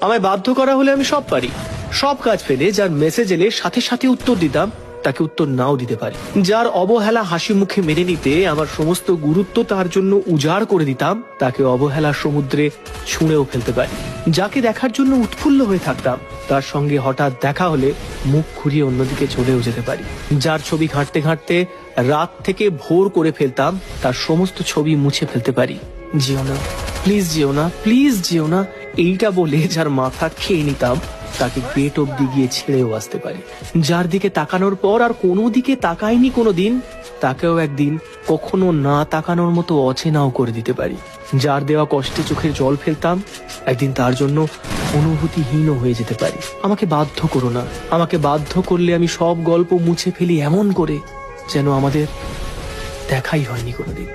আমায় বাধ্য করা হলে আমি সব পারি। সব কাজ ফেলে যার মেসেজ এলে সাথে সাথে উত্তর দিতাম, তাকে উত্তর নাও দিতে পারি। যার অবহেলা হাসি মুখে মেনে নিতে আমার সমস্ত গুরুত্ব তার জন্য উজাড় করে দিতাম, তাকে অবহেলার সমুদ্রে ছুঁড়েও ফেলতে পারি। যাকে দেখার জন্য উৎফুল্ল হয়ে থাকতাম, তার সঙ্গে হঠাৎ দেখা হলে মুখ ঘুরিয়ে অন্যদিকে চলেও যেতে পারি। যার ছবি ঘাঁটতে ঘাঁটতে রাত থেকে ভোর করে ফেলতাম, তার সমস্ত ছবি মুছে ফেলতে পারি। যেও না, প্লিজ যেও না, প্লিজ যেও না, এইটা বলে যার মাথা খেয়ে নিতাম, তাকে গেট অব্দি গিয়ে ছেড়েও আসতে পারি। যার দিকে তাকানোর পর আর কোনো দিকে তাকাইনি কোনোদিন, তাকেও একদিন কখনো না তাকানোর মতো অচেনাও করে দিতে পারি। যার দেওয়া কষ্টে চোখের জল ফেলতাম, একদিন তার জন্য অনুভূতিহীন হয়ে যেতে পারি। আমাকে বাধ্য করো না, আমাকে বাধ্য করলে আমি সব গল্প মুছে ফেলি এমন করে যেন আমাদের দেখাই হয়নি কোনোদিন।